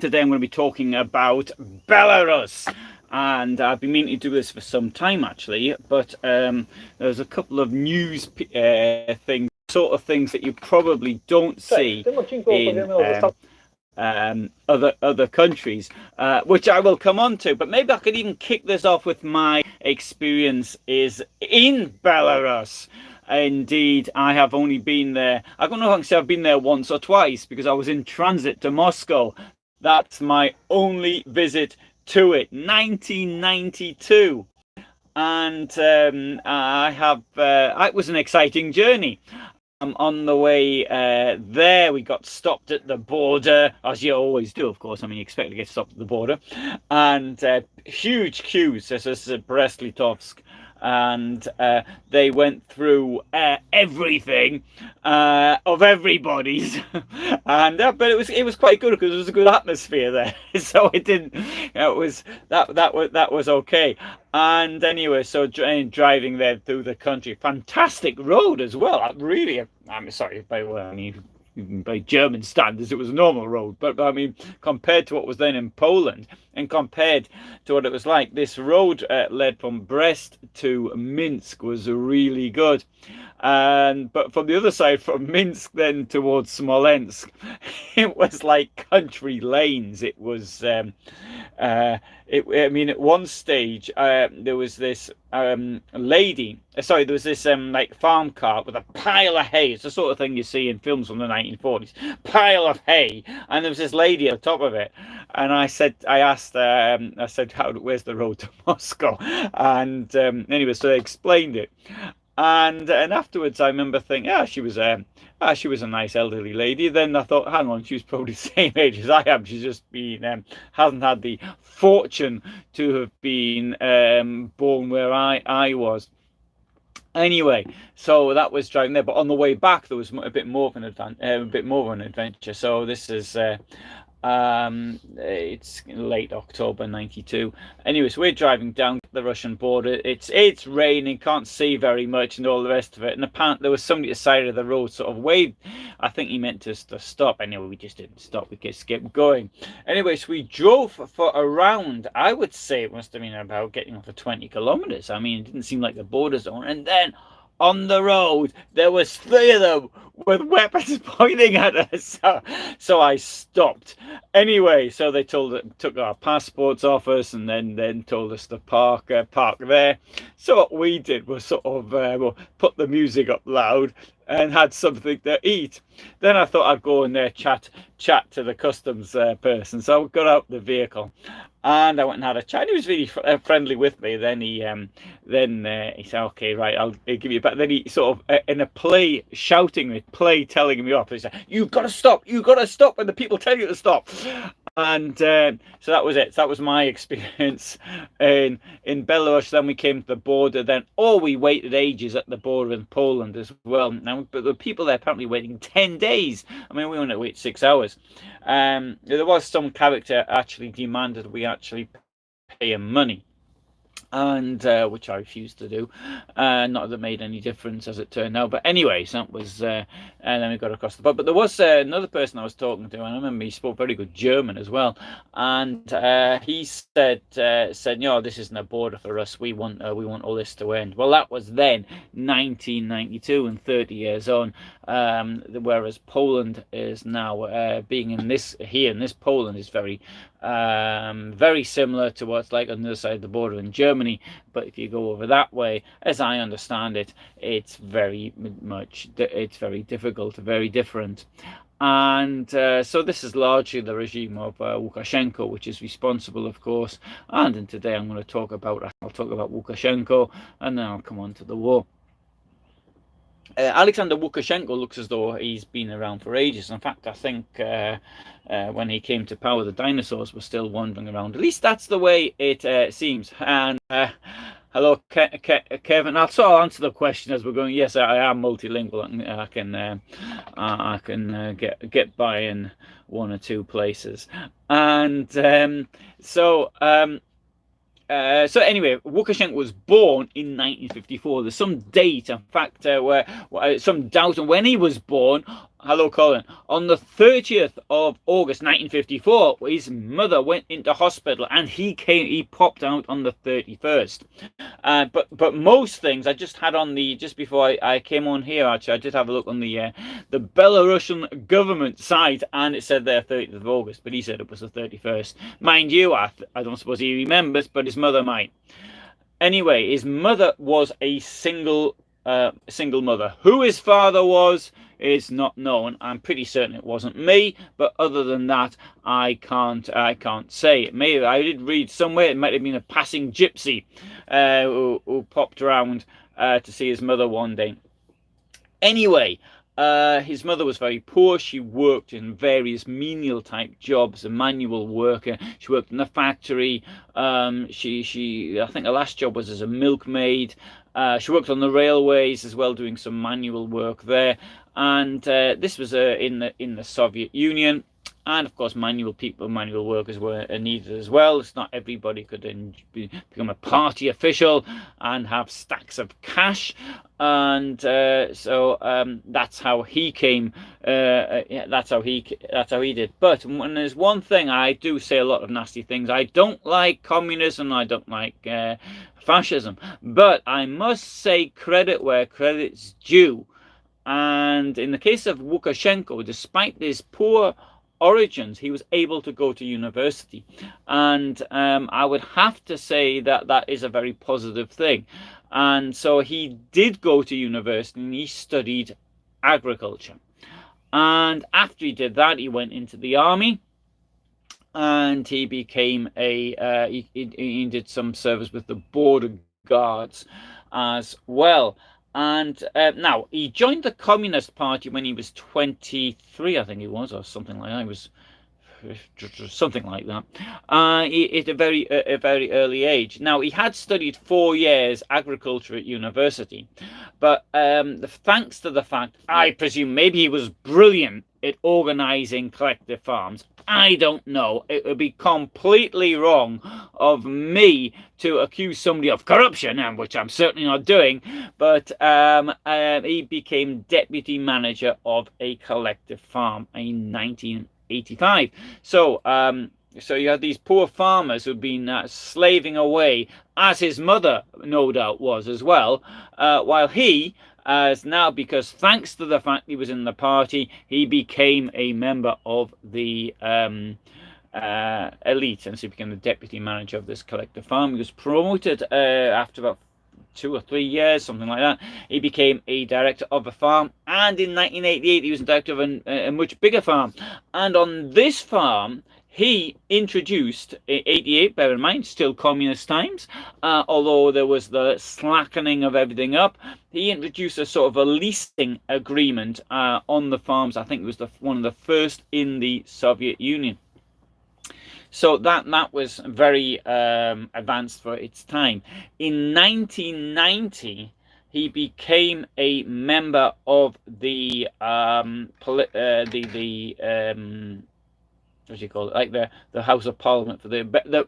Today I'm going to be talking about Belarus. And I've been meaning to do this for some time actually, but there's a couple of news things, sort of things that you probably don't see in other countries, which I will come on to. But maybe I could even kick this off with my experience is in Belarus. Indeed, I have only been there. I don't know if I can say I've been there once or twice because I was in transit to Moscow. That's my only visit to it, 1992. And it was an exciting journey. On the way there, we got stopped at the border, as you always do, of course. I mean, you expect to get stopped at the border. And huge queues. This is Brest-Litovsk. And they went through everything of everybody's, and but it was quite good because there was a good atmosphere there. So it didn't, it was that was okay. And anyway, so driving there through the country, fantastic road as well. Really, I'm sorry by German standards, it was a normal road, but I mean, compared to what was then in Poland, and compared to what it was like, this road led from Brest to Minsk was really good. But from the other side, from Minsk then towards Smolensk, it was like country lanes. It was I mean, at one stage there was this lady, there was this like farm cart with a pile of hay. It's the sort of thing you see in films from the 1940s, pile of hay, and there was this lady at the top of it. And I asked, where's the road to Moscow? And anyway, so they explained it. And afterwards, I remember thinking, she was a nice elderly lady. Then I thought, hang on, she was probably the same age as I am. She's just been hasn't had the fortune to have been born where I was. Anyway, so that was driving there. But on the way back, there was a bit more of an adventure. So this is. It's late October 92. Anyway, so we're driving down the Russian border. It's raining, can't see very much, and all the rest of it. And apparently there was somebody at the side of the road sort of waved. I think he meant us to stop. Anyway, we just didn't stop. We just kept going. Anyway, so we drove for around, I would say it must have been about getting off for 20 kilometers. I mean, it didn't seem like the border zone. And then on the road, there was 3 of them with weapons pointing at us. So I stopped. Anyway, so they took our passports off us, and then told us to park there. So what we did was sort of put the music up loud and had something to eat. Then I thought I'd go in there chat to the customs person. So I got out the vehicle. And I went and had a chat. He was really friendly with me. Then he said, "Okay, right, I'll give you back." Then he sort of in a telling me off. He said, "You've got to stop. You've got to stop when the people tell you to stop." And so that was it. So that was my experience in Belarus. Then we came to the border. Then we waited ages at the border in Poland as well. Now, but the people there apparently waiting 10 days. I mean, we only wait 6 hours. There was some character actually demanded we actually pay him money, and which I refused to do. Not that it made any difference as it turned out, but anyways, that was and then we got across the border. But there was another person I was talking to, and I remember he spoke very good German as well, and he said, this isn't a border for us. We want all this to end. Well, that was then 1992, and 30 years on, whereas Poland is now being in this Poland is very very similar to what's like on the other side of the border in Germany. But if you go over that way, as I understand it, it's very difficult, very different. And so this is largely the regime of Lukashenko, which is responsible, of course. And today I'll talk about Lukashenko, and then I'll come on to the war. Alexander Lukashenko looks as though he's been around for ages. In fact, I think when he came to power, the dinosaurs were still wandering around. At least that's the way it seems. And hello, Kevin. I'll answer the question as we're going. Yes, I am multilingual. I can get by in 1 or 2 places. And so anyway, Lukashenko was born in 1954. There's some date, in fact, where some doubt on when he was born. Hello, Colin. On the 30th of August 1954, his mother went into hospital, and he popped out on the 31st. But most things I just had on just before I came on here. Actually, I did have a look on the Belarusian government site, and it said there 30th of August, but he said it was the 31st. Mind you, I don't suppose he remembers, but his mother might. Anyway, his mother was a single mother. Who his father was is not known. I'm pretty certain it wasn't me, but other than that, I can't say. Maybe I did read somewhere it might have been a passing gypsy who popped around to see his mother one day. Anyway, his mother was very poor. She worked in various menial type jobs, a manual worker. She worked in the factory. She I think her last job was as a milkmaid. She worked on the railways as well, doing some manual work there. And this was in the Soviet Union. And of course, manual workers were needed as well. It's not everybody could become a party official and have stacks of cash. And so that's how he came. That's how he did. But when there's one thing, I do say a lot of nasty things. I don't like communism. I don't like fascism. But I must say credit where credit's due. And in the case of Lukashenko, despite his poor origins, he was able to go to university, and I would have to say that is a very positive thing. And so he did go to university, and he studied agriculture. And after he did that, he went into the army, and he became he did some service with the border guards as well. And now he joined the Communist Party when he was 23, I think he was, or something like that. He was something like that. At a very early age. Now he had studied 4 years agriculture at university, but thanks to the fact, I presume maybe he was brilliant at organising collective farms. I don't know. It would be completely wrong of me to accuse somebody of corruption, and which I'm certainly not doing. But he became deputy manager of a collective farm in 1985. So you had these poor farmers who'd been slaving away, as his mother no doubt was as well, while he, as now, because thanks to the fact he was in the party, he became a member of the elite, and so he became the deputy manager of this collective farm. He was promoted after about 2 or 3 years, something like that. He became a director of a farm, and in 1988 he was a director of a much bigger farm. And on this farm, he introduced, 88, bear in mind, still communist times, although there was the slackening of everything up. He introduced a sort of a leasing agreement on the farms. I think it was one of the first in the Soviet Union. So that was very advanced for its time. In 1990, he became a member of the what do you call it? Like the House of Parliament for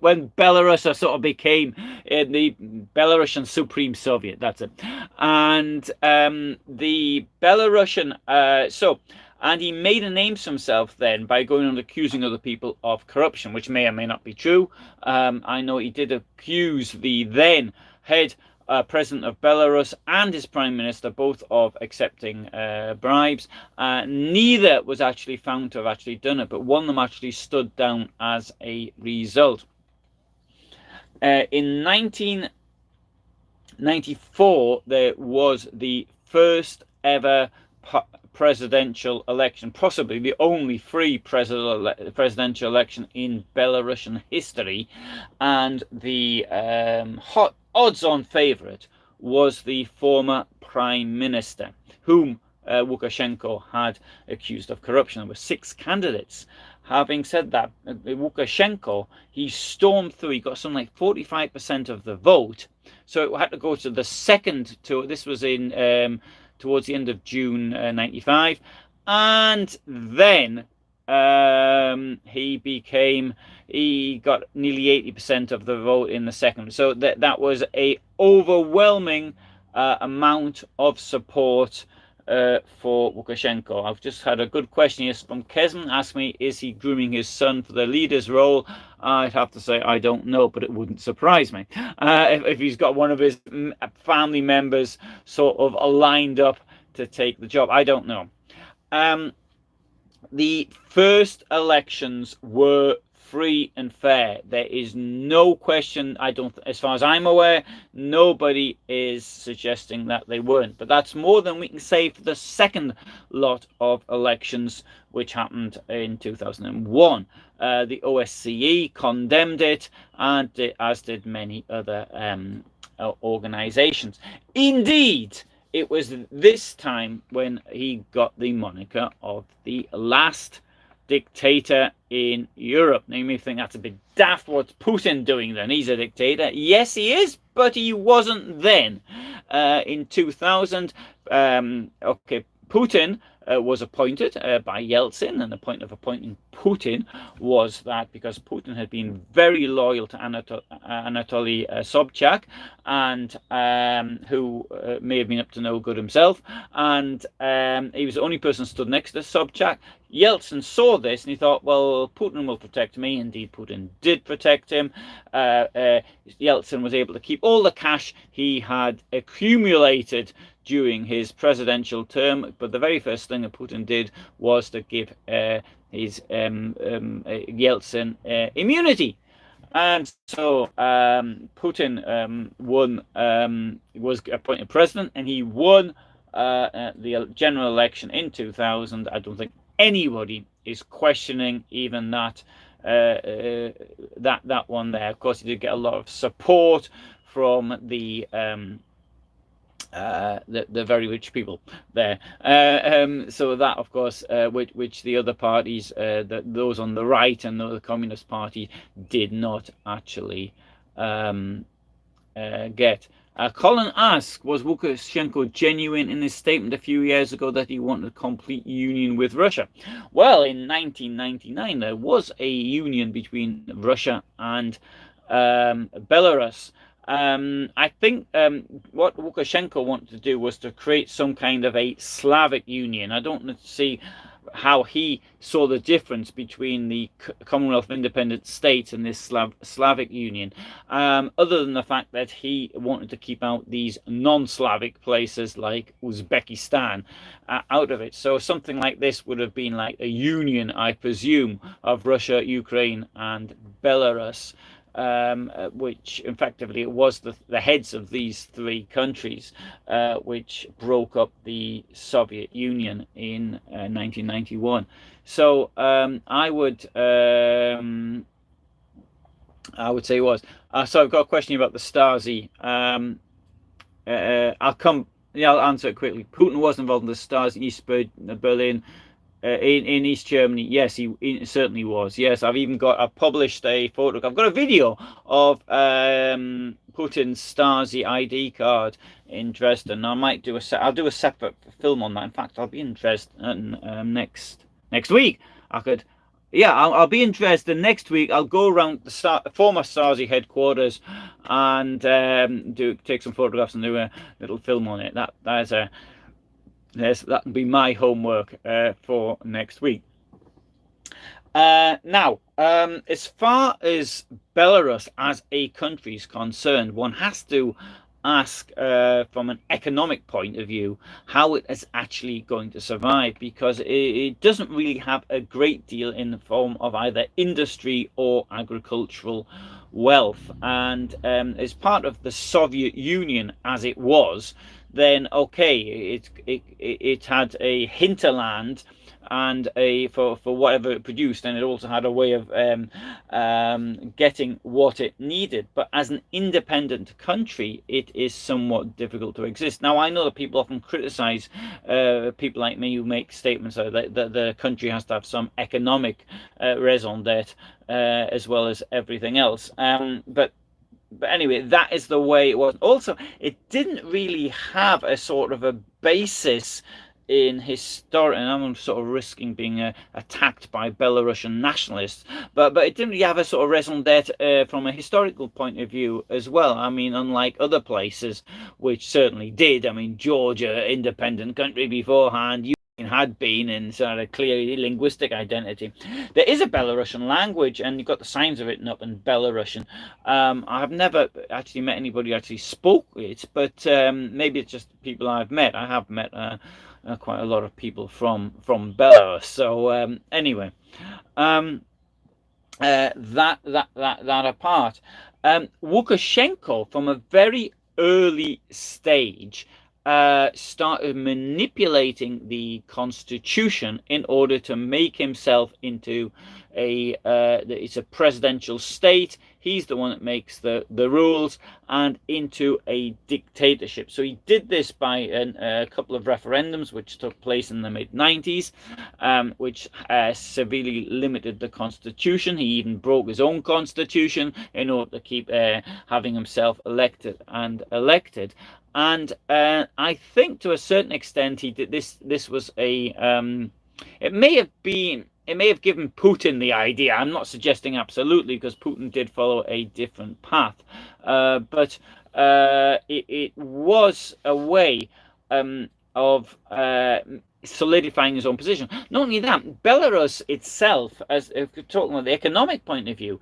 when Belarus sort of became the Belarusian Supreme Soviet. That's it. And the Belarusian and he made a name for himself then by going on accusing other people of corruption, which may or may not be true. I know he did accuse the then head president of Belarus and his prime minister both of accepting bribes. Neither was actually found to have actually done it, but one of them actually stood down as a result. In 1994, there was the first ever presidential election, possibly the only free presidential election in Belarusian history, and the hot odds-on favourite was the former prime minister, whom Lukashenko had accused of corruption. There were 6 candidates. Having said that, Lukashenko, he stormed through. He got something like 45% of the vote, so it had to go to the second tour. This was in towards the end of June 95, and then he got nearly 80% of the vote in the second. So that was a overwhelming amount of support for Lukashenko. I've just had a good question here from Kesman, asked me, is he grooming his son for the leader's role? I'd have to say I don't know, but it wouldn't surprise me if he's got one of his family members sort of lined up to take the job. I don't know. The first elections were free and fair. There is no question, as far as I'm aware, nobody is suggesting that they weren't. But that's more than we can say for the second lot of elections, which happened in 2001. The OSCE condemned it, and as did many other organizations. Indeed, it was this time when he got the moniker of the last dictator in Europe. Now you may think that's a bit daft. What's Putin doing then? He's a dictator. Yes, he is, but he wasn't then. In 2000, Putin was appointed by Yeltsin, and the point of appointing Putin was that because Putin had been very loyal to Anatoly Sobchak, and who may have been up to no good himself, and he was the only person who stood next to Sobchak. Yeltsin saw this and he thought, well, Putin will protect me. Indeed, Putin did protect him. Yeltsin was able to keep all the cash he had accumulated during his presidential term, but the very first thing that Putin did was to give his Yeltsin immunity. And so Putin was appointed president, and he won the general election in 2000. I don't think anybody is questioning even that one there. Of course, he did get a lot of support from the very rich people there. So that, of course, which the other parties, those on the right and the Communist Party, did not actually get. Colin asks, was Lukashenko genuine in his statement a few years ago that he wanted a complete union with Russia? Well, in 1999, there was a union between Russia and Belarus. I think what Lukashenko wanted to do was to create some kind of a Slavic union. I don't see how he saw the difference between the Commonwealth of Independent States and this Slavic Union, other than the fact that he wanted to keep out these non-Slavic places like Uzbekistan out of it. So something like this would have been like a union, I presume, of Russia, Ukraine, and Belarus, which effectively it was the heads of these three countries which broke up the Soviet Union in 1991. So I would say it was. So I've got a question about the Stasi. I'll answer it quickly. Putin was involved in the Stasi East Berlin. In East Germany, yes, he certainly was. Yes, I've published a photo. I've got a video of Putin's Stasi ID card in Dresden. I might do I'll do a separate film on that. In fact, I'll be in Dresden next week. I'll be in Dresden next week. I'll go around the former Stasi headquarters and take some photographs and do a little film on it. That will be my homework for next week. Now, as far as Belarus as a country is concerned, one has to ask from an economic point of view how it is actually going to survive, because it doesn't really have a great deal in the form of either industry or agricultural wealth. And as part of the Soviet Union as it was, then okay, it had a hinterland and for whatever it produced, and it also had a way of getting what it needed. But as an independent country, it is somewhat difficult to exist. Now, I know that people often criticize people like me who make statements that the country has to have some economic raison d'etre as well as everything else. But anyway, that is the way it was. Also, it didn't really have a sort of a basis in historic, and I'm sort of risking being attacked by Belarusian nationalists, but it didn't really have a sort of raison d'etre from a historical point of view as well. I mean, unlike other places, which certainly did. I mean, Georgia, independent country beforehand, had been in sort of clear linguistic identity. There is a Belarusian language, and you've got the signs of it up in Belarusian. I have never actually met anybody who actually spoke it, but maybe it's just people I've met. I have met quite a lot of people from Belarus. So anyway, that apart, Lukashenko from a very early stage started manipulating the constitution in order to make himself into it's a presidential state. He's the one that makes the rules, and into a dictatorship. So he did this by a couple of referendums which took place in the mid-90s, which severely limited the constitution. He even broke his own constitution in order to keep having himself elected. And I think to a certain extent he did this. This was it may have given Putin the idea. I'm not suggesting absolutely, because Putin did follow a different path, but it was a way of solidifying his own position. Not only that, Belarus itself, as if we're talking about the economic point of view,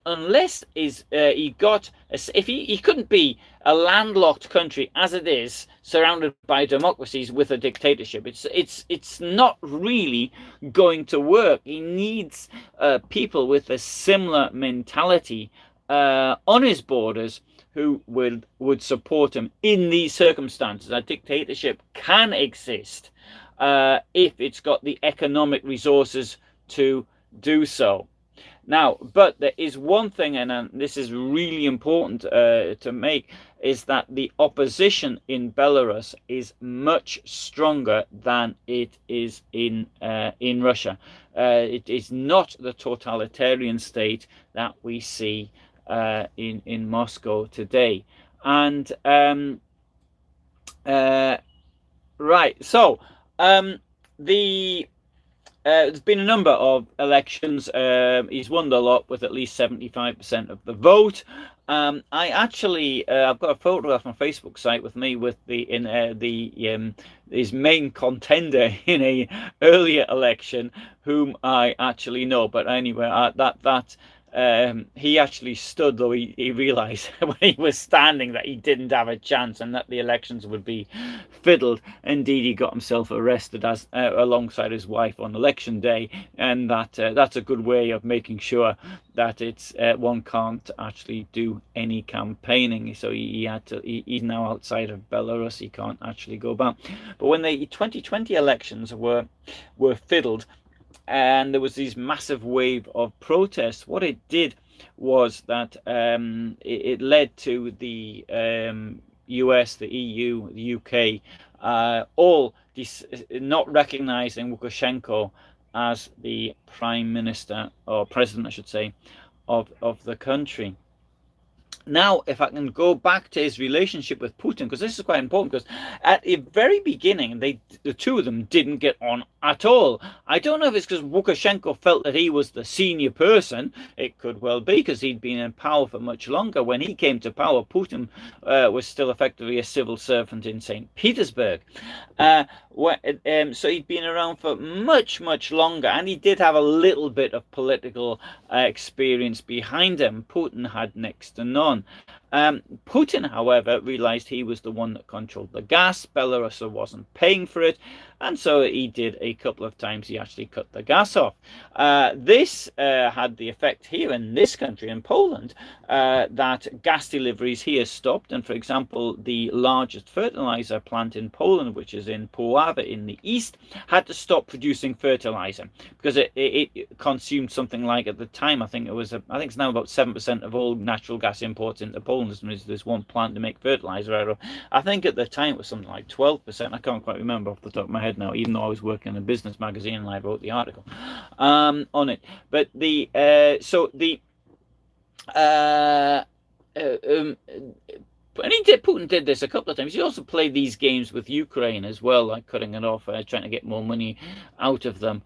unless he couldn't be a landlocked country as it is, surrounded by democracies with a dictatorship. It's not really going to work. He needs people with a similar mentality on his borders who would support him in these circumstances. A dictatorship can exist if it's got the economic resources to do so. Now, but there is one thing, and this is really important to make, is that the opposition in Belarus is much stronger than it is in Russia. It is not the totalitarian state that we see in Moscow today. And right, so there's been a number of elections. He's won the lot with at least 75% of the vote. I actually, I've got a photograph on my Facebook site with me with his main contender in a earlier election, whom I actually know. But anyway, he actually stood, though he realized when he was standing that he didn't have a chance and that the elections would be fiddled. Indeed, he got himself arrested as alongside his wife on election day, and that's a good way of making sure that one can't actually do any campaigning. So he's now outside of Belarus. He can't actually go back. But when the 2020 elections were fiddled, and there was this massive wave of protests, what it did was that it led to the US, the EU, the UK, all not recognizing Lukashenko as the prime minister, or president, I should say, of the country. Now, if I can go back to his relationship with Putin, because this is quite important, because at the very beginning, the two of them didn't get on at all. I don't know if it's because Lukashenko felt that he was the senior person. It could well be, because he'd been in power for much longer. When he came to power, Putin was still effectively a civil servant in St. Petersburg. So he'd been around for much, much longer, and he did have a little bit of political experience behind him. Putin had next to none. Putin, however, realized he was the one that controlled the gas. Belarus wasn't paying for it, and so he did a couple of times. He actually cut the gas off. This had the effect here in this country, in Poland, that gas deliveries here stopped. And for example, the largest fertilizer plant in Poland, which is in Puławy in the east, had to stop producing fertilizer because it consumed something like, at the time, I think it's now about 7% of all natural gas imports into Poland. There's one plant to make fertilizer out of. I think at the time it was something like 12%. I can't quite remember off the top of my head now, even though I was working in a business magazine and I wrote the article on it. But And Putin did this a couple of times. He also played these games with Ukraine as well, like cutting it off, trying to get more money out of them,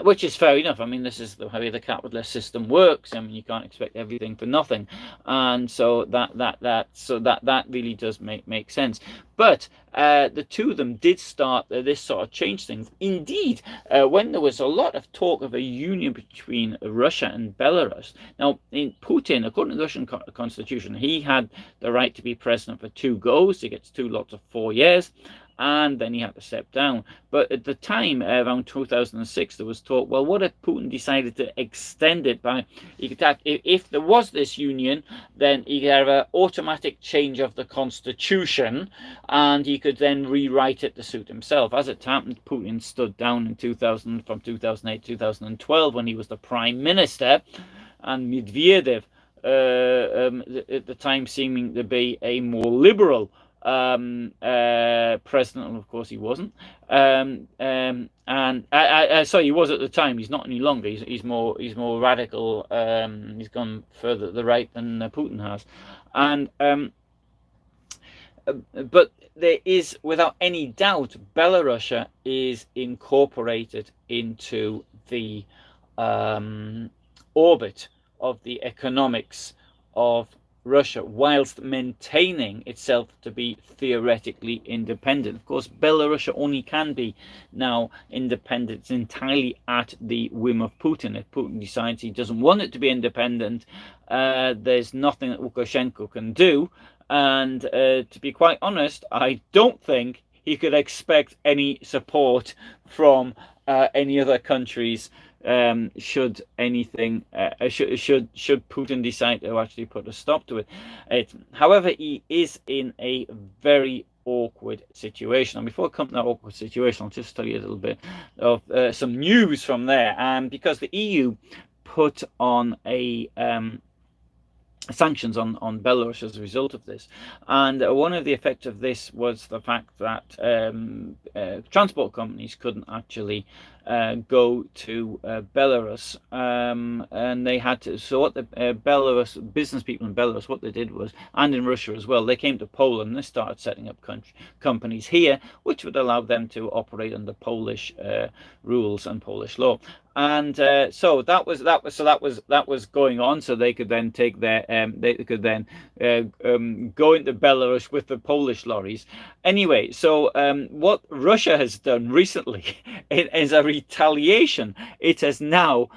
which is fair enough. I mean, this is how the capitalist system works. I mean, you can't expect everything for nothing, and so that really does make sense. But the two of them did start this sort of change things. Indeed, when there was a lot of talk of a union between Russia and Belarus. Now, in Putin, according to the Russian constitution, he had the right to be president for 2 goes. He gets 2 lots of 4 years. And then he had to step down. But at the time, around 2006, there was talk, well, what if Putin decided to extend it by, he could have, if there was this union, then he could have an automatic change of the constitution, and he could then rewrite it to suit himself. As it happened, Putin stood down in 2000, from 2008 to 2012, when he was the prime minister, and Medvedev, at the time seeming to be a more liberal president, and of course he wasn't. Sorry, he was at the time. He's not any longer. He's more radical. He's gone further to the right than Putin has, and but there is, without any doubt, Belarus is incorporated into the orbit of the economics of Russia, whilst maintaining itself to be theoretically independent. Of course, Belarus only can be now independent. It's entirely at the whim of Putin. If Putin decides he doesn't want it to be independent, there's nothing that Lukashenko can do. And to be quite honest, I don't think he could expect any support from any other countries. Should anything, should Putin decide to actually put a stop to it. However, he is in a very awkward situation. And before I come to that awkward situation, I'll just tell you a little bit of some news from there. Because the EU put on a sanctions on Belarus as a result of this, and one of the effects of this was the fact that transport companies couldn't actually go to Belarus, and they had to. So what the Belarus business people in Belarus, what they did was, and in Russia as well, they came to Poland and they started setting up companies here, which would allow them to operate under Polish rules and Polish law. And so that was going on. So they could then take their go into Belarus with the Polish lorries. Anyway, so what Russia has done recently is a retaliation. It is now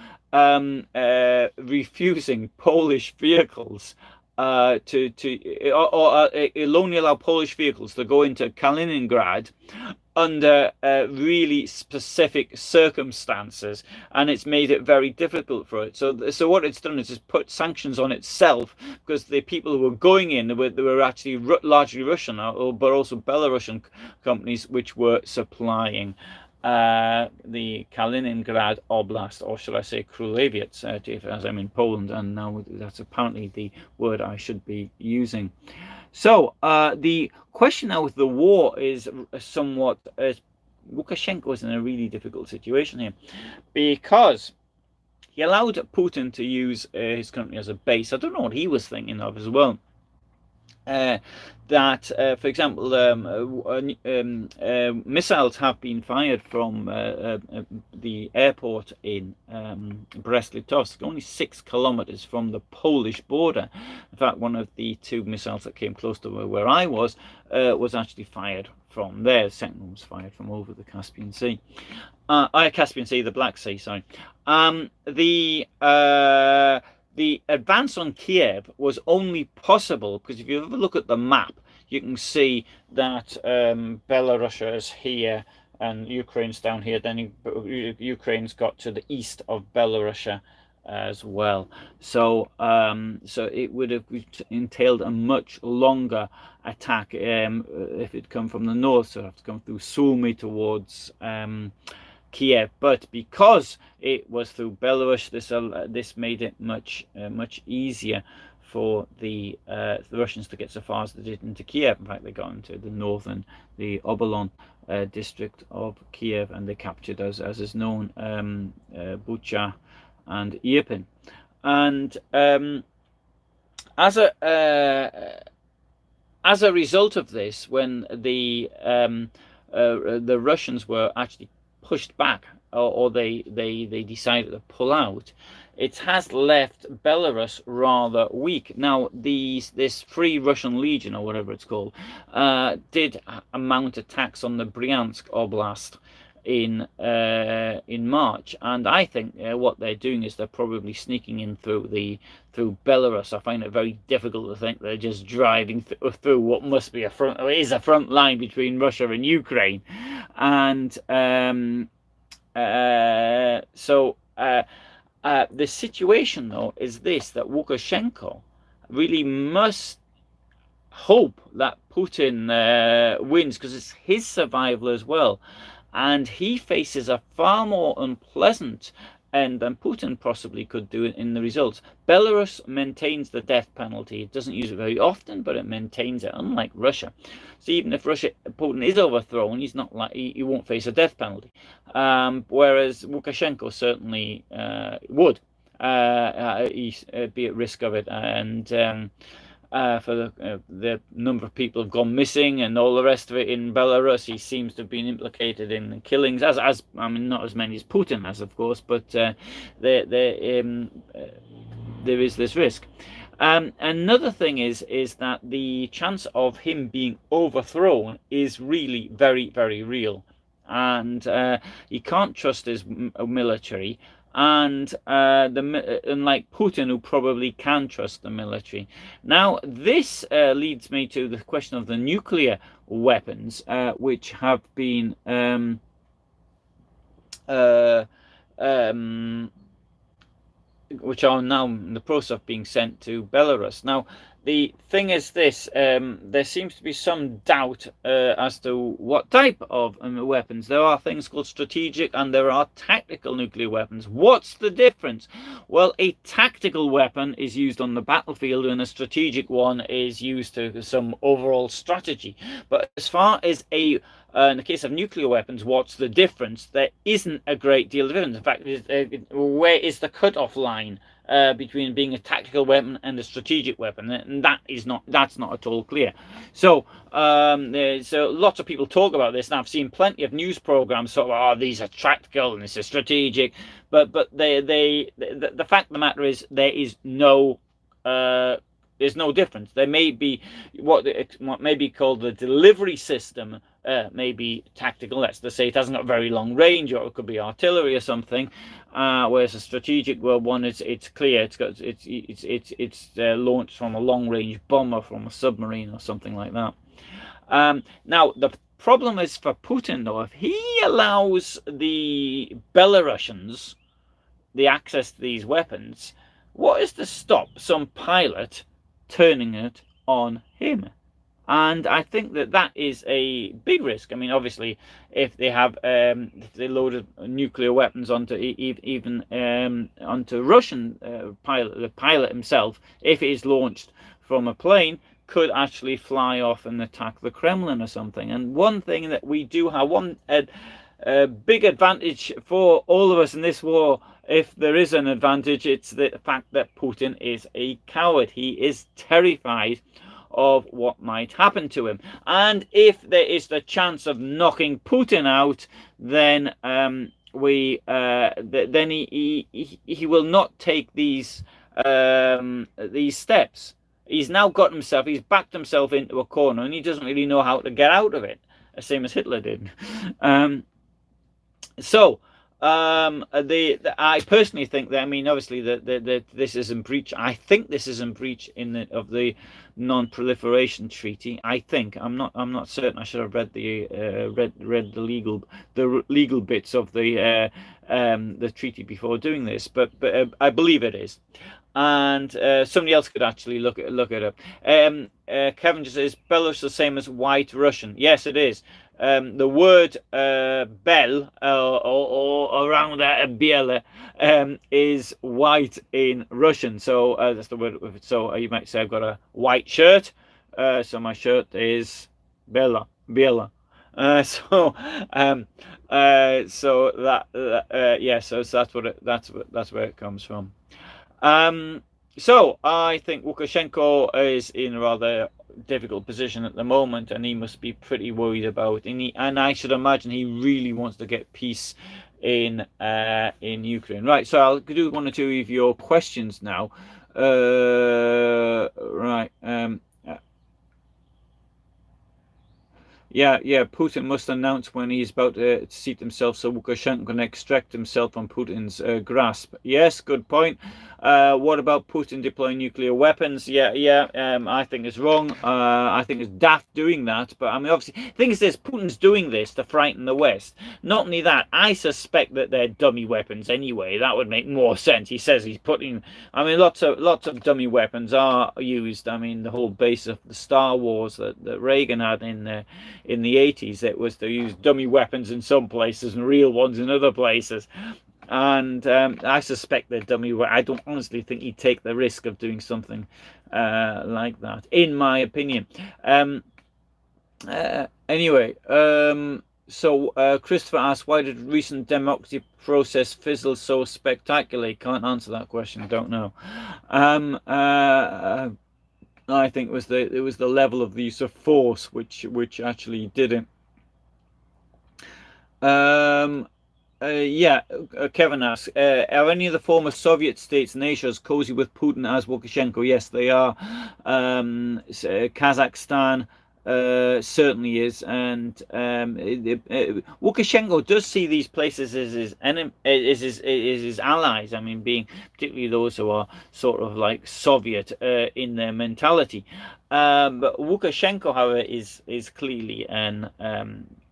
refusing Polish vehicles or it'll only allow Polish vehicles to go into Kaliningrad under really specific circumstances, and it's made it very difficult for it. So what it's done is just put sanctions on itself, because the people who were going in, they were actually largely Russian, but also Belarusian companies which were supplying the Kaliningrad Oblast, or should I say Królewiec, as I'm in Poland, and now that's apparently the word I should be using. So the question now with the war is somewhat, Lukashenko is in a really difficult situation here, because he allowed Putin to use his country as a base. I don't know what he was thinking of as well. That, for example, missiles have been fired from the airport in Brest-Litovsk, only 6 kilometers from the Polish border. In fact, one of the 2 missiles that came close to where I was actually fired from there. The second one was fired from over the Caspian Sea. Caspian Sea, the Black Sea, sorry. The advance on Kyiv was only possible because if you ever look at the map, you can see that Belarus is here and Ukraine's down here. Then Ukraine's got to the east of Belarus as well. So it would have entailed a much longer attack if it come from the north. So it would have to come through Sumy towards Kyiv, but because it was through Belarus, this made it much easier for the Russians to get so far as they did into Kyiv. In fact, they got into the Obolon district of Kyiv, and they captured, as is known, Bucha and Irpin. And as a as a result of this, when the Russians were actually pushed back, or they decided to pull out, it has left Belarus rather weak. Now, this Free Russian Legion, or whatever it's called, did mount attacks on the Bryansk Oblast in March, and I think what they're doing is they're probably sneaking in through Belarus. I find it very difficult to think they're just driving through what must be a front line between Russia and Ukraine, and the situation though is this: that Lukashenko really must hope that Putin wins, because it's his survival as well. And he faces a far more unpleasant end than Putin possibly could do in the results. Belarus maintains the death penalty. It doesn't use it very often, but it maintains it, unlike Russia. So even if Putin is overthrown, he's not like he won't face a death penalty. Whereas Lukashenko certainly would be at risk of it, and for the number of people have gone missing and all the rest of it in Belarus. He seems to have been implicated in killings, as I mean, not as many as Putin has, of course, but there is this risk. Another thing is that the chance of him being overthrown is really very, very real, and he can't trust his military. And unlike Putin, who probably can trust the military. Now, this leads me to the question of the nuclear weapons, which have been which are now in the process of being sent to Belarus. Now, the thing is this: there seems to be some doubt as to what type of weapons. There are things called strategic and there are tactical nuclear weapons. What's the difference? Well, a tactical weapon is used on the battlefield and a strategic one is used to some overall strategy. But as far as in the case of nuclear weapons, what's the difference? There isn't a great deal of difference. In fact, where is the cut-off line between being a tactical weapon and a strategic weapon? And that's not at all clear. So lots of people talk about this, and I've seen plenty of news programs sort of, these are tactical and this is strategic, but the fact of the matter is there is no there's no difference. There may be what may be called the delivery system, may be tactical. That's to say, it hasn't got very long range, or it could be artillery or something. Whereas a strategic one, it's clear. It's launched from a long range bomber, from a submarine or something like that. Now the problem is for Putin, though, if he allows the Belarusians the access to these weapons, what is to stop some pilot turning it on him? And I think that is a big risk. I mean, obviously, if they have if they loaded nuclear weapons onto even onto Russian pilot, the pilot himself, if it is launched from a plane, could actually fly off and attack the Kremlin or something. And one thing that we do have, a big advantage for all of us in this war, if there is an advantage, it's the fact that Putin is a coward. He is terrified of what might happen to him, and if there is the chance of knocking Putin out, then he will not take these steps. He's now he's backed himself into a corner, and he doesn't really know how to get out of it, the same as Hitler did. I personally think that, I mean, obviously this is in breach. I think this is in breach of the non-proliferation treaty. I think I'm not certain. I should have read the legal bits of the treaty before doing this, but I believe it is. And somebody else could actually look it up. Kevin just says, Belarus the same as White Russian? Yes, it is. The word bel or around biele is white in Russian, so that's the word. So you might say I've got a white shirt, so my shirt is biela. So that's where it comes from. So I think Lukashenko is in rather difficult position at the moment, and he must be pretty worried about. And I should imagine he really wants to get peace in Ukraine. Right. So I'll do one or two of your questions now. Right. Yeah, Putin must announce when he's about to seat himself so Lukashenko can extract himself from Putin's grasp. Yes, good point. What about Putin deploying nuclear weapons? I think it's wrong. I think it's daft doing that. But I mean, obviously, the thing is this, Putin's doing this to frighten the West. Not only that, I suspect that they're dummy weapons anyway. That would make more sense. He says he's putting, I mean, lots of dummy weapons are used. I mean, the whole base of the Star Wars that Reagan had in the 80s, it was to use dummy weapons in some places and real ones in other places. And I suspect they're dummy. I don't honestly think he'd take the risk of doing something like that, in my opinion. Anyway, so Christopher asks, why did recent democracy process fizzle so spectacularly? Can't answer that question. Don't know. I think it was the level of the use of force which actually did it. Kevin asks, are any of the former Soviet states nations cozy with Putin as Lukashenko? Yes, they are. Kazakhstan certainly is, and Lukashenko does see these places as his his allies. I mean, being particularly those who are sort of like Soviet in their mentality. But Lukashenko, however, is clearly an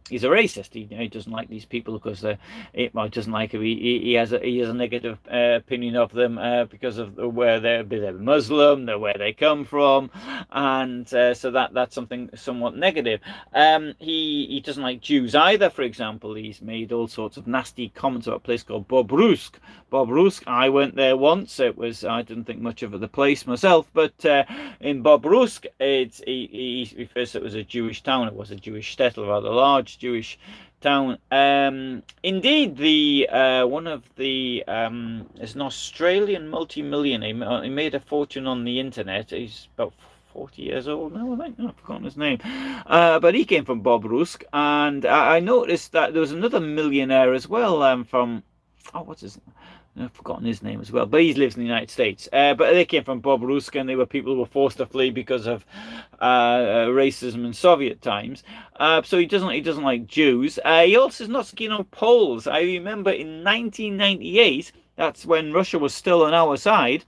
he's a racist. He doesn't like these people because doesn't like him. He has a negative opinion of them because of where they're Muslim, where they come from, and so that's something somewhat negative. He doesn't like Jews either. For example, he's made all sorts of nasty comments about a place called Bobrusk. I went there once. I didn't think much of the place myself, but in Bobrusk, he refers to it as a Jewish town. It was a Jewish shtetl, rather large Jewish town. Indeed, the one of the is an Australian multi-millionaire. He made a fortune on the internet. He's about 40 years old now, I think. I've forgotten his name. But he came from Bobrusk, and I noticed that there was another millionaire as well from, what's his name? I've forgotten his name as well, but he lives in the United States. But they came from Bobrusk, and they were people who were forced to flee because of racism in Soviet times. So he doesn't like Jews. He also is not keen on Poles. I remember in 1998. That's when Russia was still on our side.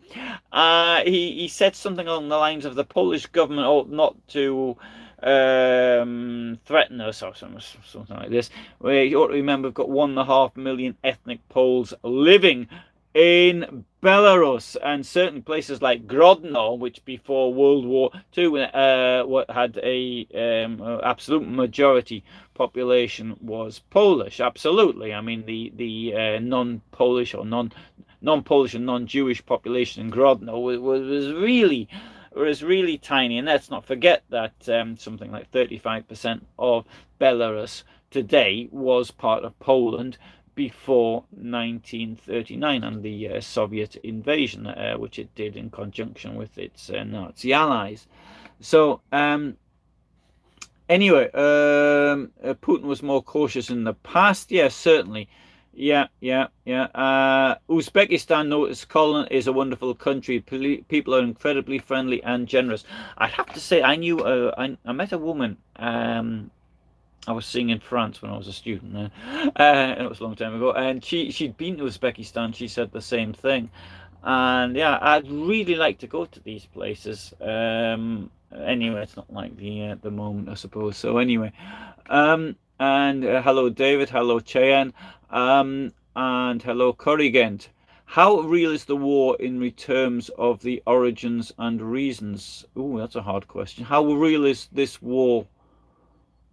He said something along the lines of the Polish government ought not to threaten us or something like this. You ought to remember we've got 1.5 million ethnic Poles living in Belarus, and certain places like Grodno, which before World War II had a absolute majority population was Polish. Absolutely. I mean, the non-Polish or non-Polish and non-Jewish population in Grodno was really tiny. And let's not forget that something like 35% of Belarus today was part of Poland before 1939 and the Soviet invasion, which it did in conjunction with its Nazi allies. So anyway, Putin was more cautious in the past. Yes, certainly. Yeah. Uzbekistan, notice, Colin, is a wonderful country. People are incredibly friendly and generous. I have to say, I met a woman I was seeing in France when I was a student. It was a long time ago, and she'd been to Uzbekistan. She said the same thing, and yeah, I'd really like to go to these places. Anyway, it's not like the moment, I suppose. So anyway, and hello David, hello Cheyenne, and hello Corrigent. How real is the war in terms of the origins and reasons? Oh, that's a hard question. How real is this war?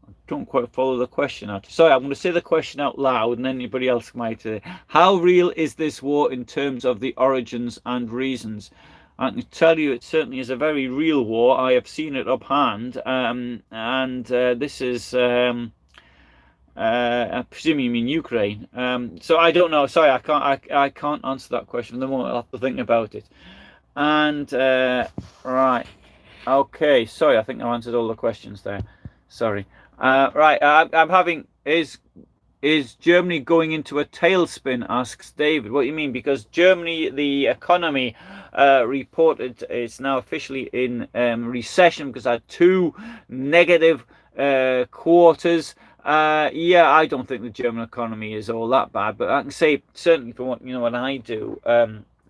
I don't quite follow the question out. Sorry, I'm going to say the question out loud, and anybody else might. How real is this war in terms of the origins and reasons? I can tell you it certainly is a very real war. I have seen it up hand, and this is, I presume you mean Ukraine. So I don't know. Sorry, I can't answer that question at the moment. I'll have to think about it. And right. Okay, sorry, I think I answered all the questions there. Sorry. Right, I'm having is Germany going into a tailspin? Asks David. What do you mean? Because Germany, the economy, reported it's now officially in recession because I had two negative quarters. Yeah, I don't think the German economy is all that bad, but I can say certainly from what what I do.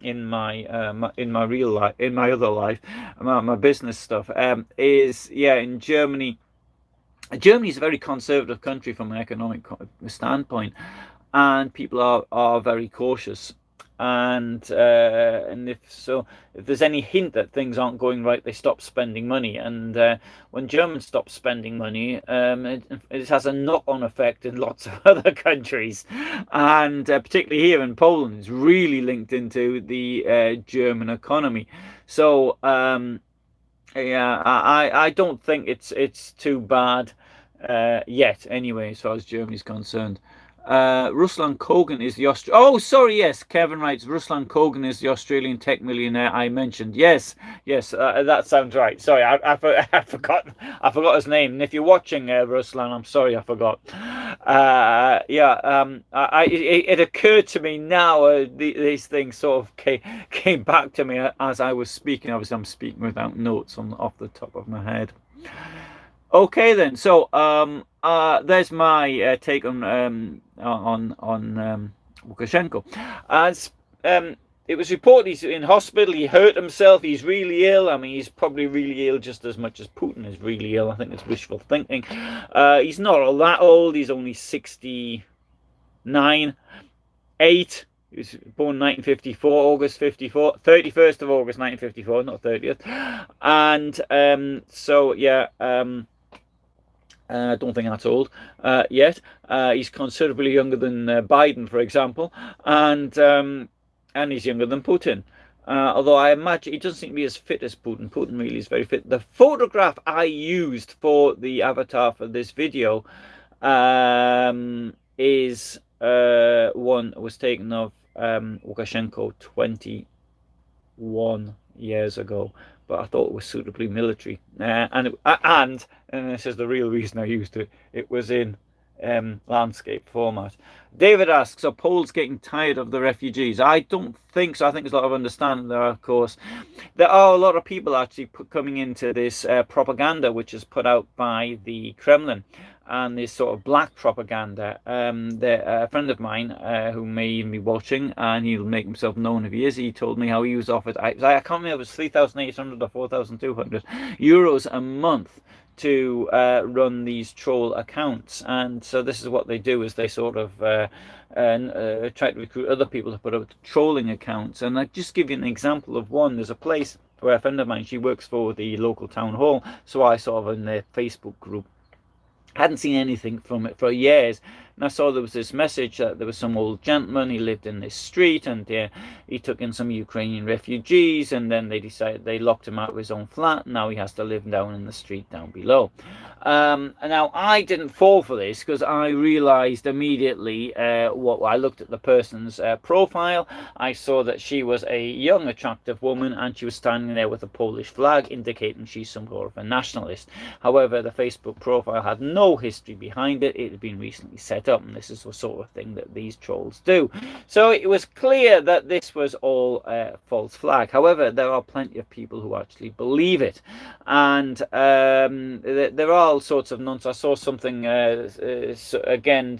In my real life, in my other life, my business stuff, is yeah, in Germany. Germany is a very conservative country from an economic standpoint, and people are very cautious. And if there's any hint that things aren't going right, they stop spending money. And when Germans stop spending money, it has a knock-on effect in lots of other countries, and particularly here in Poland, it's really linked into the German economy. So. Yeah, I don't think it's too bad yet. Anyway, as far as Germany's concerned, Ruslan Kogan is the Oh, sorry. Yes, Kevin writes. Ruslan Kogan is the Australian tech millionaire I mentioned. Yes, yes, that sounds right. Sorry, I forgot. I forgot his name. And if you're watching, Ruslan, I'm sorry, I forgot. Yeah. It occurred to me now. These things sort of came back to me as I was speaking. Obviously, I'm speaking without notes off the top of my head. Okay then. So there's my take on Lukashenko. As it was reported, he's in hospital. He hurt himself. He's really ill. I mean, he's probably really ill just as much as Putin is really ill. I think it's wishful thinking. He's not all that old. He's only 69, 8. He was born 1954, August 54, 31st of August 1954, not 30th. And so yeah. I don't think that's old yet. He's considerably younger than Biden, for example, and he's younger than Putin. Although I imagine he doesn't seem to be as fit as Putin. Putin really is very fit. The photograph I used for the avatar for this video is one that was taken of Lukashenko 21 years ago, but I thought it was suitably military. And this is the real reason I used it. It was in landscape format. David asks, are Poles getting tired of the refugees? I don't think so. I think there's a lot of understanding there, of course. There are a lot of people actually coming into this propaganda, which is put out by the Kremlin, and this sort of black propaganda. A friend of mine who may even be watching, and he'll make himself known if he is, he told me how he was offered, I can't remember, it was 3,800 or 4,200 euros a month to run these troll accounts. And so this is what they do, is they sort of try to recruit other people to put up trolling accounts. And I just give you an example of one. There's a place where a friend of mine, she works for the local town hall, so I saw her in their Facebook group. Hadn't seen anything from it for years, and I saw there was this message that there was some old gentleman. He lived in this street, and he took in some Ukrainian refugees, and then they decided they locked him out of his own flat. And now he has to live down in the street down below. And now I didn't fall for this because I realized immediately what I looked at the person's profile. I saw that she was a young, attractive woman, and she was standing there with a Polish flag, indicating she's some sort of a nationalist. However, the Facebook profile had no history behind it. It had been recently set up, and this is the sort of thing that these trolls do. So it was clear that this was all false flag. However, there are plenty of people who actually believe it, and there are all sorts of nonsense. I saw something again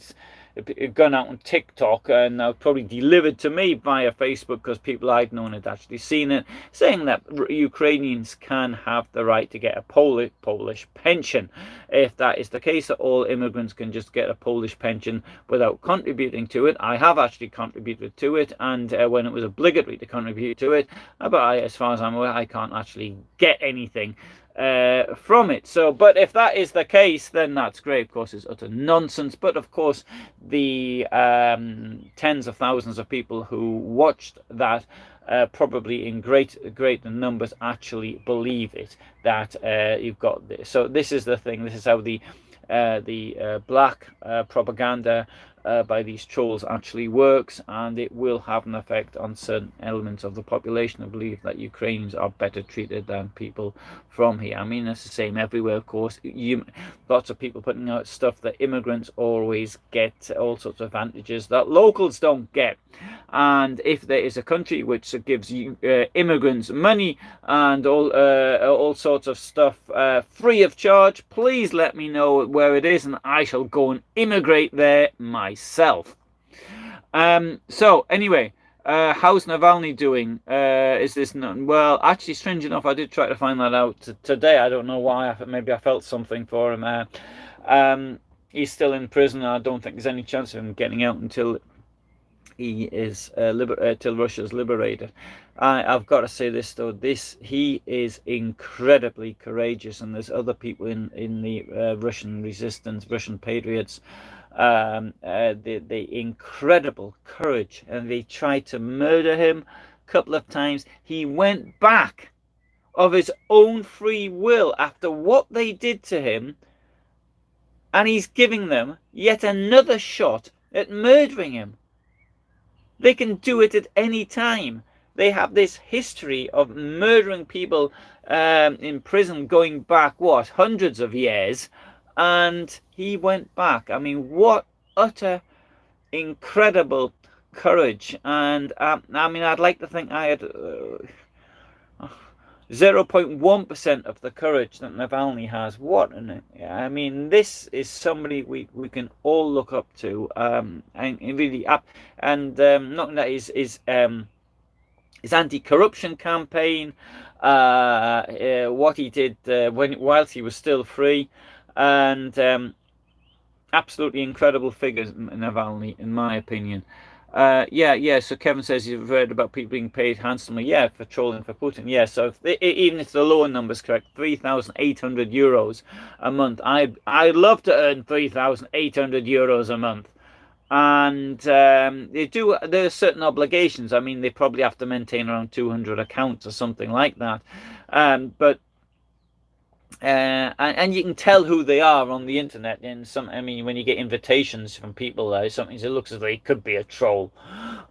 gone out on TikTok, and probably delivered to me via Facebook because people I'd known had actually seen it, saying that Ukrainians can have the right to get a Polish pension. If that is the case, that all immigrants can just get a Polish pension without contributing to it. I have actually contributed to it, and when it was obligatory to contribute to it, but as far as I'm aware, I can't actually get anything from it. So, but if that is the case, then that's great. Of course, it's utter nonsense. But of course, the tens of thousands of people who watched that, probably in great numbers, actually believe it. That you've got this. So this is the thing. This is how the black propaganda by these trolls actually works, and it will have an effect on certain elements of the population who believe that Ukrainians are better treated than people from here. I mean, it's the same everywhere, of course. Lots of people putting out stuff that immigrants always get all sorts of advantages that locals don't get. And if there is a country which gives immigrants money and all sorts of stuff free of charge, please let me know where it is, and I shall go and immigrate there myself. So anyway, how's Navalny doing? Is this not, well? Actually, strange enough, I did try to find that out today. I don't know why. Maybe I felt something for him. He's still in prison. I don't think there's any chance of him getting out until he is till Russia's liberated. I've got to say this though: he is incredibly courageous, and there's other people in the Russian resistance, Russian patriots. The incredible courage, and they tried to murder him a couple of times. He went back of his own free will after what they did to him, and he's giving them yet another shot at murdering him. They can do it at any time. They have this history of murdering people in prison going back, what, hundreds of years, and he went back. I mean, what utter incredible courage. And I mean, I'd like to think I had 0.1% of the courage that Navalny has. I mean, this is somebody we can all look up to, and really up. And not that his anti-corruption campaign, what he did whilst he was still free, and absolutely incredible figures, Navalny, in my opinion. So Kevin says you've read about people being paid handsomely, for trolling for Putin. So even if the lower number's correct, 3,800 euros a month. I'd love to earn 3,800 euros a month. And there are certain obligations. I mean, they probably have to maintain around 200 accounts or something like that. But and you can tell who they are on the internet. When you get invitations from people, something that looks as though it could be a troll,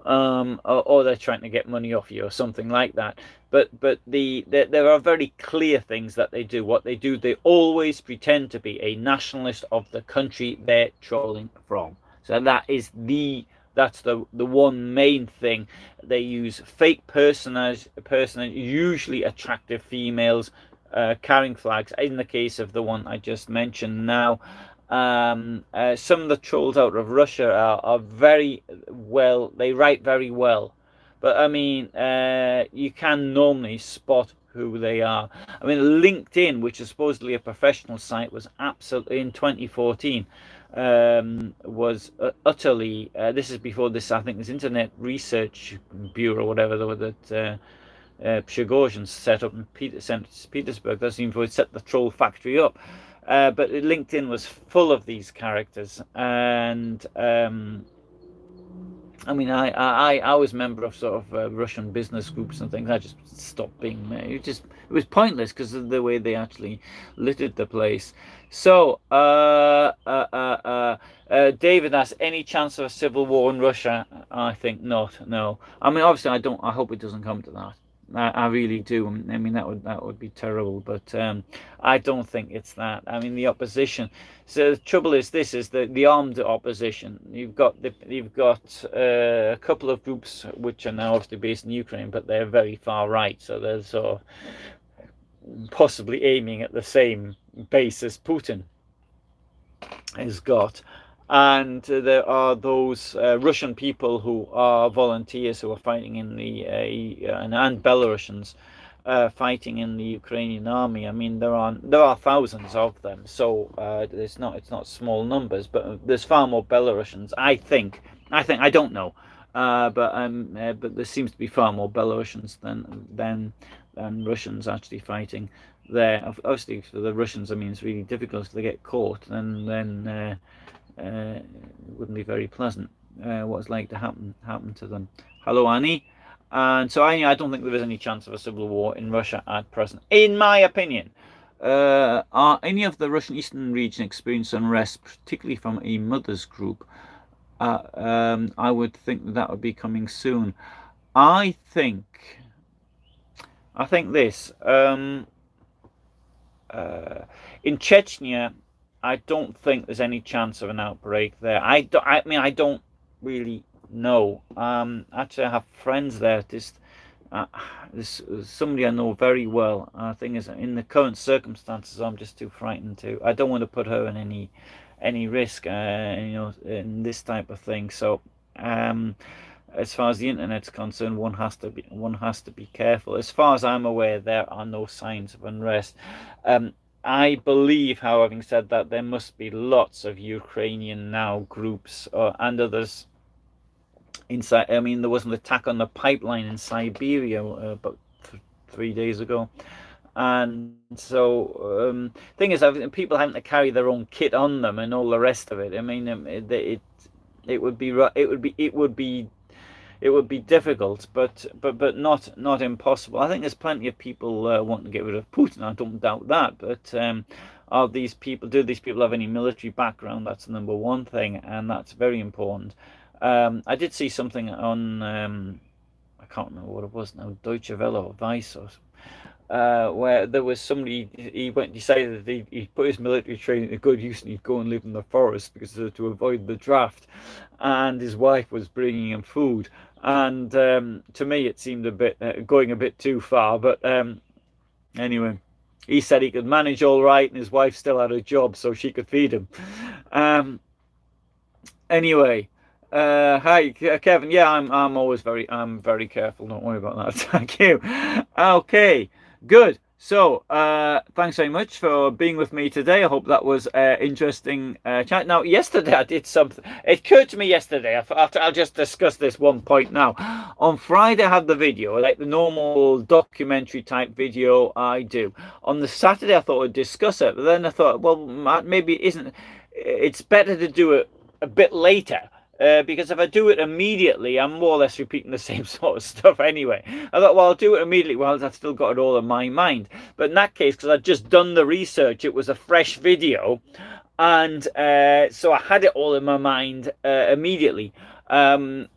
or they're trying to get money off you or something like that. But there are very clear things that they do. What they do, they always pretend to be a nationalist of the country they're trolling from. So that's the one main thing. They use fake personage, usually attractive females, carrying flags. In the case of the one I just mentioned now, some of the trolls out of Russia are very well. They write very well, but I mean, you can normally spot who they are. I mean, LinkedIn, which is supposedly a professional site, was absolutely in 2014. Was utterly. This is before this. I think this Internet Research Bureau, whatever that Prigozhin set up in St. Petersburg. That's even before he set the troll factory up. But LinkedIn was full of these characters, and I mean, I was a member of sort of Russian business groups and things. I just stopped being. It was pointless because of the way they actually littered the place. So, David asks, any chance of a civil war in Russia? I think not. No. I mean, obviously, I don't. I hope it doesn't come to that. I really do. I mean, that would be terrible. But I don't think it's that. I mean, the opposition. So the trouble is, this is the armed opposition. You've got a couple of groups which are now obviously based in Ukraine, but they're very far right. So they're sort of possibly aiming at the same base as Putin has got. And there are those Russian people who are volunteers who are fighting in and Belarusians fighting in the Ukrainian army. I mean, there are thousands of them, so it's not small numbers, but there's far more Belarusians. I think I don't know, but there seems to be far more Belarusians than Russians actually fighting there. Obviously, for the Russians, I mean, it's really difficult if they get caught, and then. It wouldn't be very pleasant what's like to happen to them. Hello, Annie. And so I don't think there is any chance of a civil war in Russia at present, in my opinion. Are any of the Russian eastern region experience unrest, particularly from a mothers group? I would think that would be coming soon. I think I think this. In Chechnya, I don't think there's any chance of an outbreak there. I mean, I don't really know. Actually, I have friends there. Uh, this somebody I know very well. The thing is, in the current circumstances, I'm just too frightened to. I don't want to put her in any risk. In this type of thing. So, um, as far as the internet's concerned, one has to be careful. As far as I'm aware, there are no signs of unrest. Um, I believe, however, having said that, there must be lots of Ukrainian now groups and others inside. I mean, there was an attack on the pipeline in Siberia about 3 days ago, and so thing is, people having to carry their own kit on them and all the rest of it. I mean, it would be it would be difficult, but not impossible. I think there's plenty of people wanting to get rid of Putin. I don't doubt that. But are these people? Do these people have any military background? That's the number one thing, and that's very important. I did see something on I can't remember what it was now, Deutsche Welle or Vice or where there was somebody he decided that he put his military training to good use and he'd go and live in the forest because to avoid the draft, and his wife was bringing him food, and to me it seemed a bit going a bit too far, but anyway, he said he could manage all right and his wife still had a job so she could feed him. um, anyway, hi Kevin. Yeah, I'm very careful, don't worry about that. Thank you. Okay, good. So thanks very much for being with me today. I hope that was interesting chat. Now, yesterday I did something. It occurred to me yesterday. I'll just discuss this one point now. On Friday I had the video, like the normal documentary type video I do. On the Saturday I thought I'd discuss it, but then I thought, well, maybe it isn't. It's better to do it a bit later. Because if I do it immediately, I'm more or less repeating the same sort of stuff anyway. I thought, well, I'll do it immediately while I've still got it all in my mind. But in that case, because I'd just done the research, it was a fresh video. And so I had it all in my mind immediately. And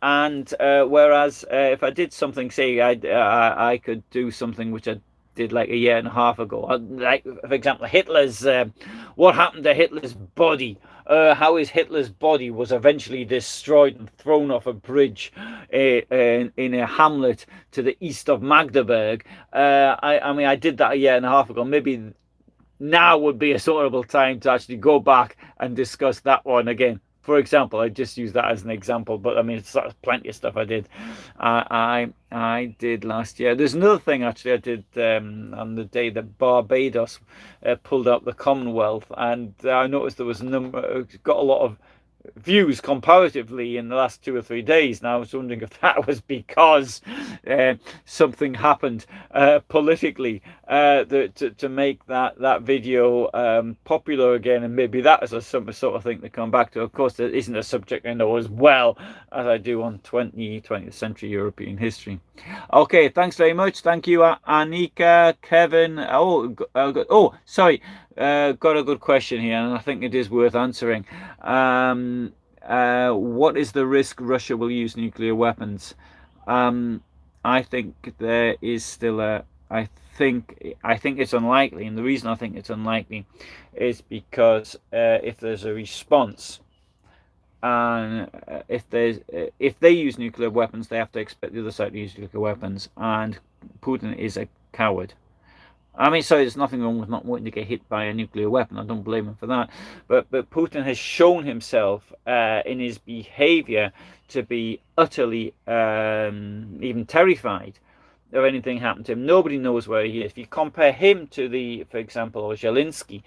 whereas if I did something, say, I could do something which I did like a year and a half ago. Like, for example, what happened to Hitler's body? How Hitler's body was eventually destroyed and thrown off a bridge in a hamlet to the east of Magdeburg. I mean, I did that a year and a half ago. Maybe now would be a suitable time to actually go back and discuss that one again. For example, I just use that as an example, but I mean, it's plenty of stuff I did. I did last year. There's another thing actually I did on the day that Barbados pulled out the Commonwealth, and I noticed there was got a lot of views comparatively in the last 2 or 3 days. Now I was wondering if that was because something happened politically to make that video popular again, and maybe that is a sort of thing to come back to. Of course, there isn't a subject I know as well as I do on 20th century European history. Okay, thanks very much. Thank you, Anika, Kevin. Sorry. Got a good question here, and I think it is worth answering. What is the risk Russia will use nuclear weapons? I think there is still I think it's unlikely, and the reason I think it's unlikely is because if there's a response, and if they use nuclear weapons, they have to expect the other side to use nuclear weapons, and Putin is a coward. I mean, sorry, there's nothing wrong with not wanting to get hit by a nuclear weapon. I don't blame him for that. But Putin has shown himself in his behavior to be utterly even terrified of anything happened to him. Nobody knows where he is. If you compare him to for example, Zelensky,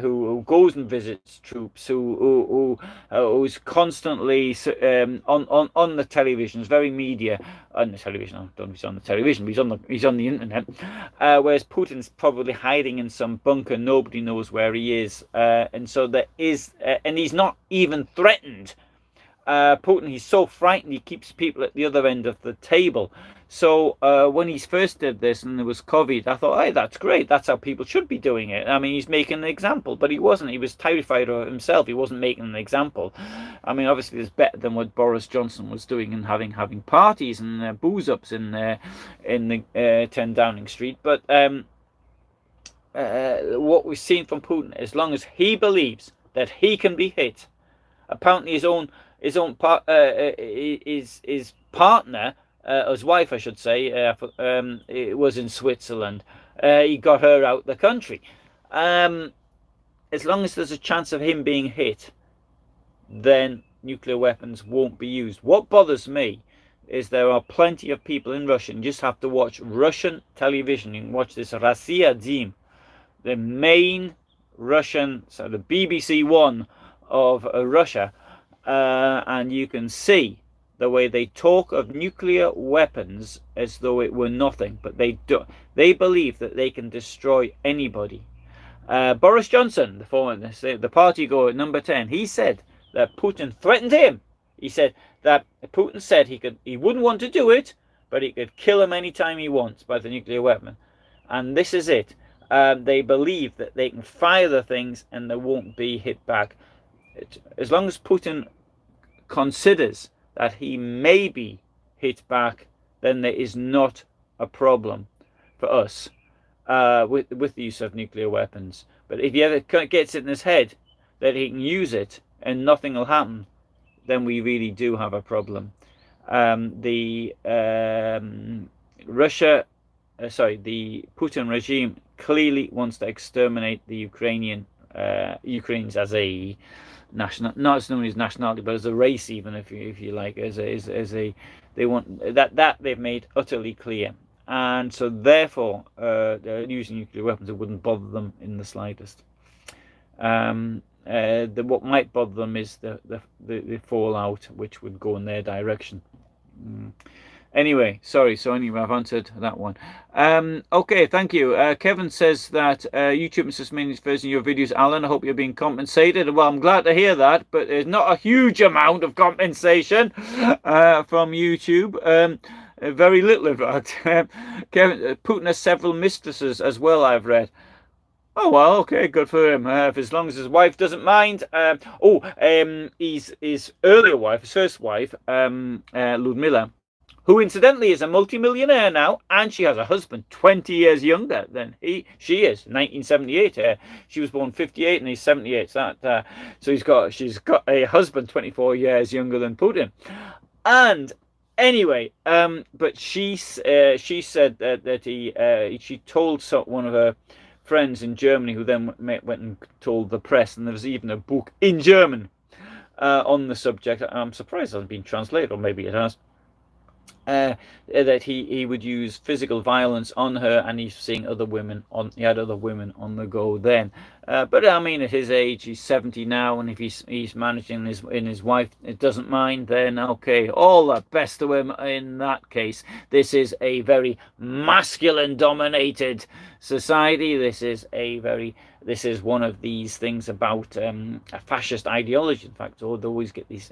who goes and visits troops, who's constantly on the television, very media on the television. I don't know if he's on the television, but he's on the internet. Whereas Putin's probably hiding in some bunker. Nobody knows where he is, and so there is, and he's not even threatened. Putin, he's so frightened he keeps people at the other end of the table. So when he first did this and there was COVID, I thought, hey, that's great. That's how people should be doing it. I mean, he's making an example, but he wasn't. He was terrified of himself. He wasn't making an example. I mean, obviously, it's better than what Boris Johnson was doing and having parties and booze ups in the 10 Downing Street. But what we've seen from Putin, as long as he believes that he can be hit, apparently his partner. His wife, I should say, it was in Switzerland. He got her out the country. As long as there's a chance of him being hit, then nuclear weapons won't be used. What bothers me is there are plenty of people in Russia, and you just have to watch Russian television. You can watch this Россия Один, the main Russian, so the BBC One of Russia, and you can see the way they talk of nuclear weapons as though it were nothing, but they do. They believe that they can destroy anybody. Boris Johnson, the party goer at number 10, he said that Putin threatened him. He said that Putin said he wouldn't want to do it, but he could kill him anytime he wants by the nuclear weapon. And this is it. They believe that they can fire the things and they won't be hit back. As long as Putin considers that he may be hit back, then there is not a problem for us with the use of nuclear weapons. But if he ever gets it in his head that he can use it and nothing will happen, then we really do have a problem. The Putin regime clearly wants to exterminate the Ukrainians as a national, not as known as nationality, but as a race, even if you like, they want that they've made utterly clear, and so therefore using nuclear weapons, it wouldn't bother them in the slightest. What might bother them is the fallout, which would go in their direction. Anyway, sorry. So anyway, I've answered that one. Okay, thank you. Kevin says that YouTube is suspending its version of your videos. Alan, I hope you're being compensated. Well, I'm glad to hear that, but there's not a huge amount of compensation from YouTube. Very little, in fact. Kevin, Putin has several mistresses as well, I've read. Oh, well, okay, good for him. As long as his wife doesn't mind. His earlier wife, his first wife, Ludmila, who incidentally is a multi-millionaire now, and she has a husband 20 years younger than she is, 1978. She was born 58 and he's 78. So she's got a husband 24 years younger than Putin. And anyway, but she said that she told one of her friends in Germany, who then went and told the press, and there was even a book in German on the subject. I'm surprised it hasn't been translated, or maybe it has. That he would use physical violence on her, and he's seeing other women he had other women on the go then. But I mean, at his age, he's 70 now, and if he's managing his wife, it doesn't mind, then okay, all the best to him in that case. This is a very masculine dominated society. This is one of these things about a fascist ideology. In fact, they always get these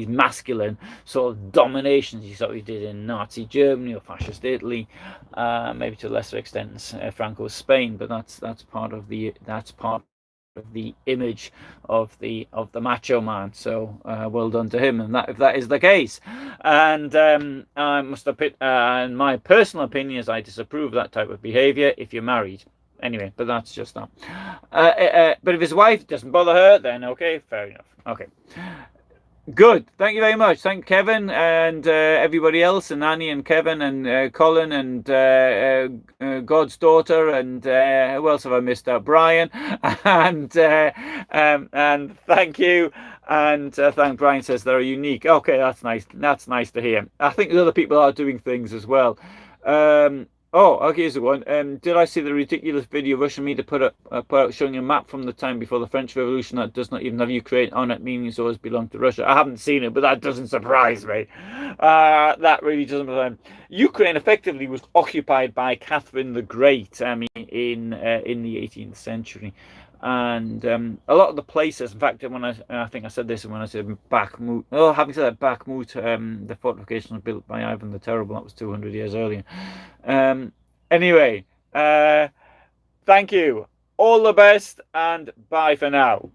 masculine sort of dominations. You saw what he did in Nazi Germany or fascist Italy, maybe to a lesser extent Franco's Spain. But that's part of the image of the macho man. So well done to him, and if that is the case. And I must admit, in my personal opinion, is I disapprove of that type of behaviour if you're married. Anyway, but that's just that. But if his wife doesn't bother her, then okay, fair enough. Okay. Good. Thank you very much. Thank Kevin and everybody else, and Annie and Kevin and Colin and God's daughter, and who else have I missed out? Brian and thank you. And thank Brian says they're unique. Okay, that's nice. That's nice to hear. I think other people are doing things as well. Okay, here's the one. Did I see the ridiculous video Russian media put out showing a map from the time before the French Revolution that does not even have Ukraine on it, meaning it's always belonged to Russia? I haven't seen it, but that doesn't surprise me. That really doesn't surprise me. Ukraine effectively was occupied by Catherine the Great. I mean, in the 18th century. And a lot of the places, in fact, when I think I said this when I said Bakhmut. Oh, having said that, Bakhmut, the fortification was built by Ivan the Terrible. That was 200 years earlier. Anyway, thank you. All the best, and bye for now.